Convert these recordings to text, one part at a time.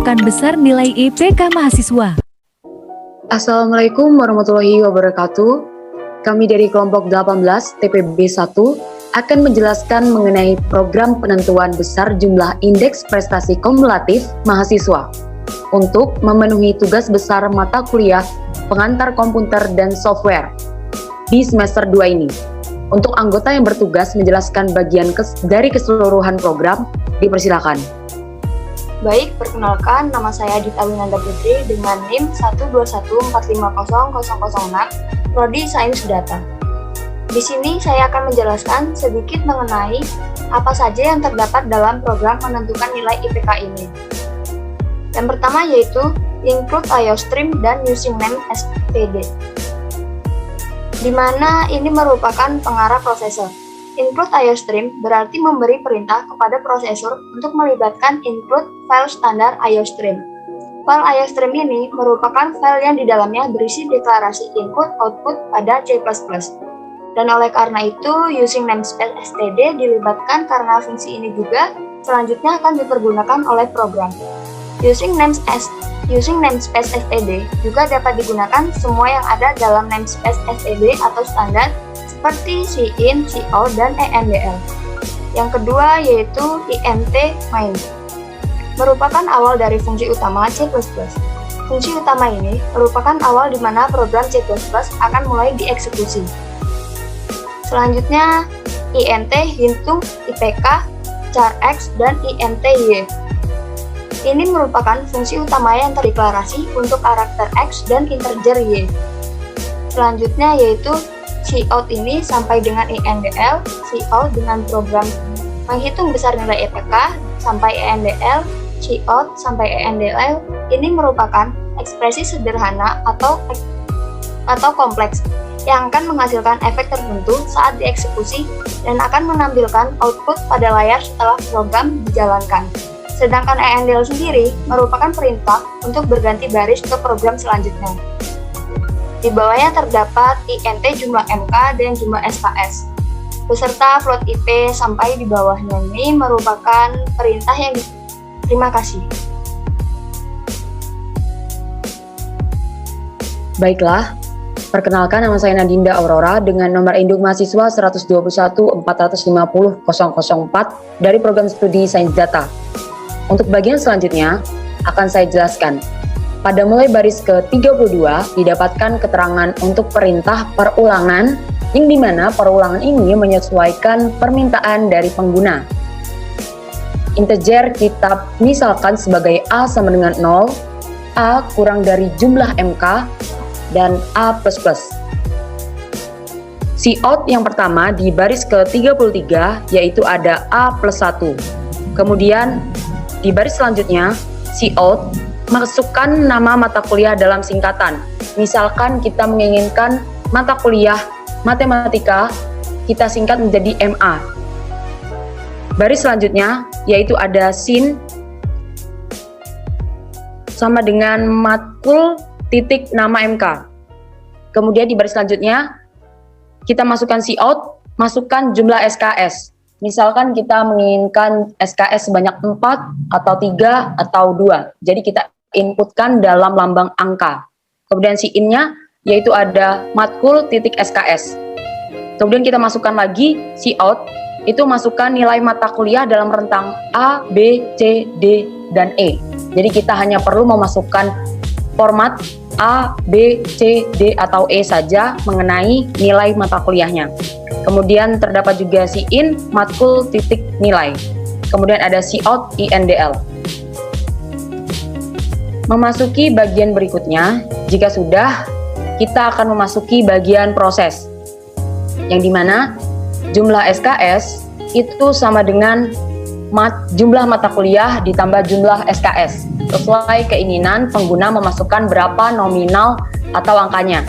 menentukan besar nilai IPK mahasiswa. Assalamualaikum warahmatullahi wabarakatuh. Kami dari kelompok 18 TPB 1 akan menjelaskan mengenai program penentuan besar jumlah indeks prestasi kumulatif mahasiswa untuk memenuhi tugas besar mata kuliah pengantar komputer dan software di semester 2 ini. Untuk anggota yang bertugas menjelaskan bagian dari keseluruhan program, dipersilakan. Baik, perkenalkan, nama saya Dita Winanda Putri dengan NIM 121450006, Prodi Sains Data. Di sini saya akan menjelaskan sedikit mengenai apa saja yang terdapat dalam program menentukan nilai IPK ini. Yang pertama yaitu Include IOStream dan Using Name STD, di mana ini merupakan pengarah prosesor. Include IOStream berarti memberi perintah kepada prosesor untuk melibatkan include file standar IOStream. File IOStream ini merupakan file yang di dalamnya berisi deklarasi input-output pada C++. Dan oleh karena itu, Using Namespace STD dilibatkan karena fungsi ini juga selanjutnya akan dipergunakan oleh program. Using Namespace STD juga dapat digunakan semua yang ada dalam namespace STD atau standar seperti cin, cout, dan endl. Yang kedua yaitu int main, merupakan awal dari fungsi utama C++. Fungsi utama ini merupakan awal di mana program C++ akan mulai dieksekusi. Selanjutnya int hitung IPK, char x, dan int y. Ini merupakan fungsi utama yang terdeklarasi untuk karakter x dan integer y. Selanjutnya yaitu cout ini sampai dengan endl, cout dengan program menghitung besar nilai IPK sampai endl, cout sampai endl. Ini merupakan ekspresi sederhana atau kompleks yang akan menghasilkan efek tertentu saat dieksekusi dan akan menampilkan output pada layar setelah program dijalankan. Sedangkan endl sendiri merupakan perintah untuk berganti baris ke program selanjutnya. Di bawahnya terdapat int jumlah MK dan jumlah SKS, beserta float IP sampai di bawahnya ini merupakan perintah yang terima kasih. Baiklah, perkenalkan nama saya Nadinda Aurora dengan nomor induk mahasiswa 121450004 dari program studi Sains Data. Untuk bagian selanjutnya, akan saya jelaskan. Pada mulai baris ke-32 didapatkan keterangan untuk perintah perulangan, yang dimana perulangan ini menyesuaikan permintaan dari pengguna. Integer kita misalkan sebagai A sama dengan 0, A kurang dari jumlah MK, dan A++. Cout yang pertama di baris ke-33 yaitu ada A+1. Kemudian di baris selanjutnya, cout masukkan nama mata kuliah dalam singkatan. Misalkan kita menginginkan mata kuliah matematika, kita singkat menjadi MA. Baris selanjutnya yaitu ada sin sama dengan matkul titik nama MK. Kemudian di baris selanjutnya kita masukkan cout, masukkan jumlah SKS. Misalkan kita menginginkan SKS sebanyak 4 atau 3 atau 2. Jadi kita inputkan dalam lambang angka. Kemudian in-nya yaitu ada matkul titik SKS. Kemudian kita masukkan lagi cout, itu masukkan nilai mata kuliah dalam rentang A, B, C, D, dan E. Jadi kita hanya perlu memasukkan format A, B, C, D, atau E saja mengenai nilai mata kuliahnya. Kemudian terdapat juga in, matkul titik nilai. Kemudian ada cout, indl. Memasuki bagian berikutnya, jika sudah, kita akan memasuki bagian proses. Yang dimana jumlah SKS itu sama dengan jumlah mata kuliah ditambah jumlah SKS. Sesuai keinginan pengguna memasukkan berapa nominal atau angkanya.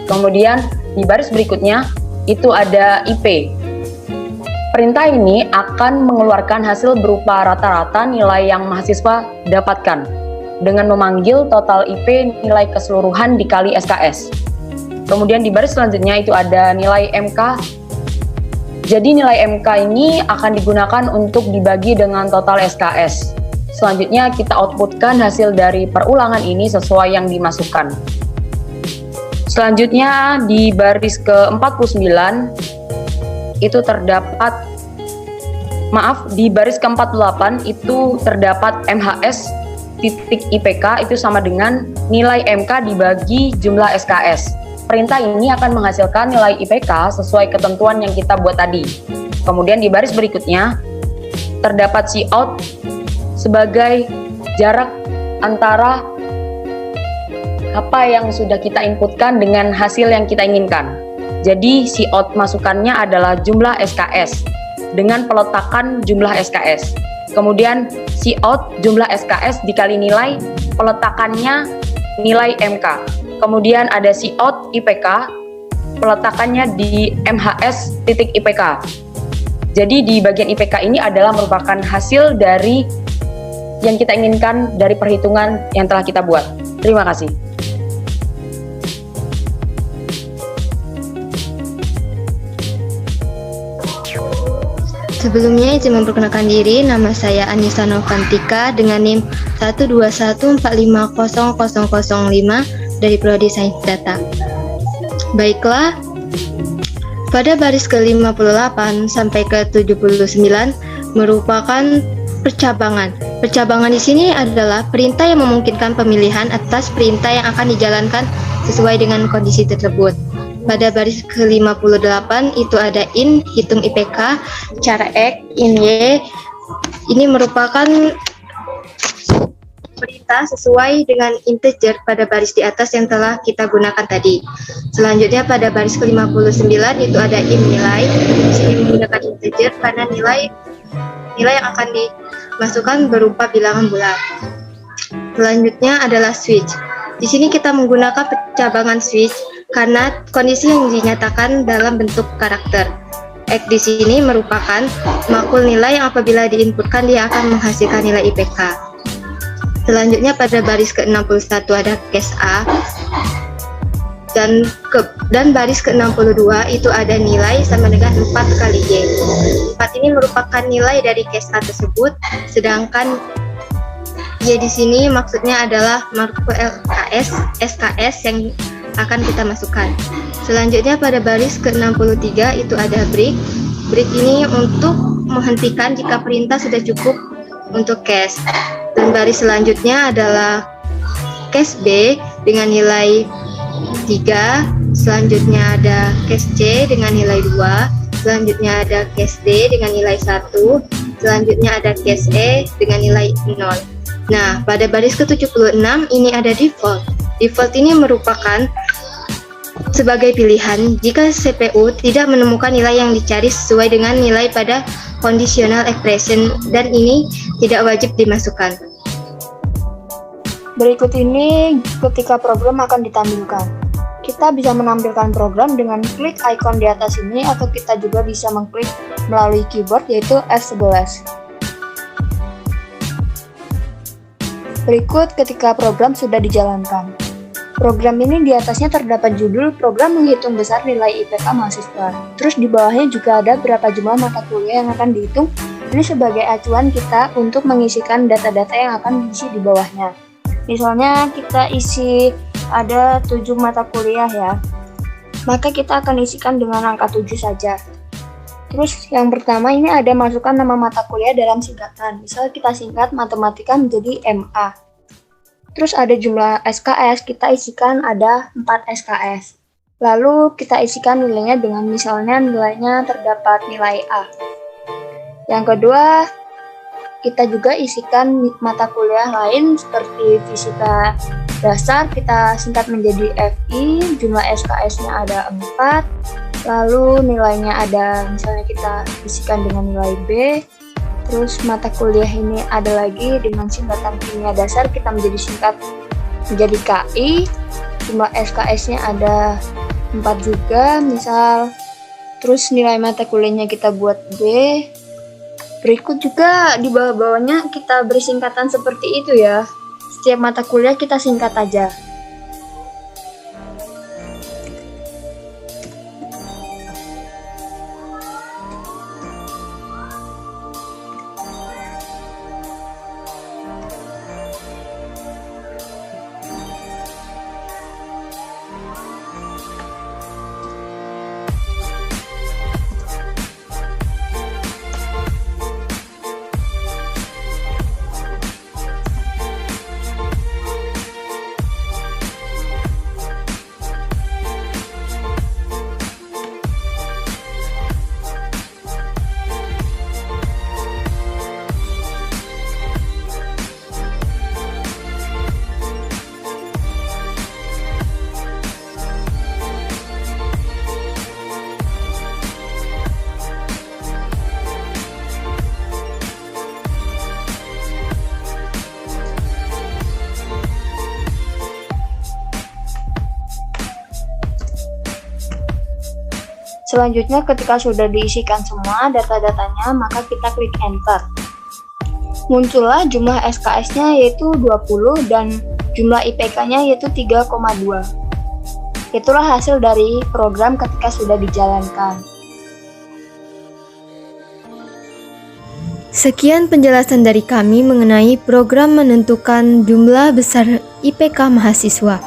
Kemudian di baris berikutnya itu ada IP. Perintah ini akan mengeluarkan hasil berupa rata-rata nilai yang mahasiswa dapatkan dengan memanggil total IP nilai keseluruhan dikali SKS. Kemudian di baris selanjutnya itu ada nilai MK. Jadi nilai MK ini akan digunakan untuk dibagi dengan total SKS. Selanjutnya kita outputkan hasil dari perulangan ini sesuai yang dimasukkan. Selanjutnya di baris ke-49 itu terdapat, di baris ke-48 itu terdapat MHS titik IPK itu sama dengan nilai MK dibagi jumlah SKS. Perintah ini akan menghasilkan nilai IPK sesuai ketentuan yang kita buat tadi. Kemudian di baris berikutnya terdapat Cout sebagai jarak antara apa yang sudah kita inputkan dengan hasil yang kita inginkan. Jadi Cout masukannya adalah jumlah SKS dengan peletakan jumlah SKS. Kemudian Cout jumlah SKS dikali nilai peletakannya nilai MK. Kemudian ada Cout IPK peletakannya di MHS titik IPK. Jadi di bagian IPK ini adalah merupakan hasil dari yang kita inginkan dari perhitungan yang telah kita buat. Terima kasih. Sebelumnya izin memperkenalkan diri, nama saya Anissa Novantika dengan NIM 121450005 dari Prodi Sains Data. Baiklah, pada baris ke-58 sampai ke-79 merupakan percabangan. Percabangan di sini adalah perintah yang memungkinkan pemilihan atas perintah yang akan dijalankan sesuai dengan kondisi tersebut. Pada baris ke-58 itu ada in, hitung IPK, cara X, in Y. Ini merupakan perintah sesuai dengan integer pada baris di atas yang telah kita gunakan tadi. Selanjutnya pada baris ke-59 itu ada in nilai. Di sini menggunakan integer karena nilai yang akan dimasukkan berupa bilangan bulat. Selanjutnya adalah switch. Di sini kita menggunakan percabangan switch karena kondisi yang dinyatakan dalam bentuk karakter. X di sini merupakan makul nilai yang apabila diinputkan dia akan menghasilkan nilai IPK. Selanjutnya pada baris ke-61 ada case A dan baris ke-62 itu ada nilai sama dengan 4 kali Y. 4 ini merupakan nilai dari case A tersebut, sedangkan Y di sini maksudnya adalah makul SKS yang akan kita masukkan. Selanjutnya pada baris ke-63 itu ada break. Break ini untuk menghentikan jika perintah sudah cukup untuk case. Dan baris selanjutnya adalah case B dengan nilai 3. Selanjutnya ada case C dengan nilai 2. Selanjutnya ada case D dengan nilai 1. Selanjutnya ada case E dengan nilai 0. Nah, pada baris ke-76 ini ada default. Default ini merupakan sebagai pilihan jika CPU tidak menemukan nilai yang dicari sesuai dengan nilai pada conditional expression dan ini tidak wajib dimasukkan. Berikut ini ketika program akan ditampilkan. Kita bisa menampilkan program dengan klik icon di atas ini atau kita juga bisa mengklik melalui keyboard yaitu F11. Berikut ketika program sudah dijalankan. Program ini di atasnya terdapat judul program menghitung besar nilai IPK mahasiswa. Terus di bawahnya juga ada berapa jumlah mata kuliah yang akan dihitung. Ini sebagai acuan kita untuk mengisikan data-data yang akan diisi di bawahnya. Misalnya kita isi ada 7 mata kuliah ya. Maka kita akan isikan dengan angka 7 saja. Terus yang pertama ini ada masukkan nama mata kuliah dalam singkatan. Misal kita singkat matematika menjadi MA. Terus ada jumlah SKS, kita isikan ada 4 SKS. Lalu kita isikan nilainya dengan misalnya nilainya terdapat nilai A. Yang kedua, kita juga isikan mata kuliah lain seperti fisika dasar, kita singkat menjadi FI, jumlah SKS-nya ada 4. Lalu nilainya ada, misalnya kita isikan dengan nilai B. Terus mata kuliah ini ada lagi dengan singkatan kimia dasar, kita singkat menjadi KI. Jumlah SKS-nya ada 4 juga, misal. Terus nilai mata kuliahnya kita buat B. Berikut juga di bawah-bawahnya kita beri singkatan seperti itu ya. Setiap mata kuliah kita singkat aja. Selanjutnya ketika sudah diisikan semua data-datanya, maka kita klik enter. Muncullah jumlah SKS-nya yaitu 20 dan jumlah IPK-nya yaitu 3,2. Itulah hasil dari program ketika sudah dijalankan. Sekian penjelasan dari kami mengenai program menentukan jumlah besar IPK mahasiswa.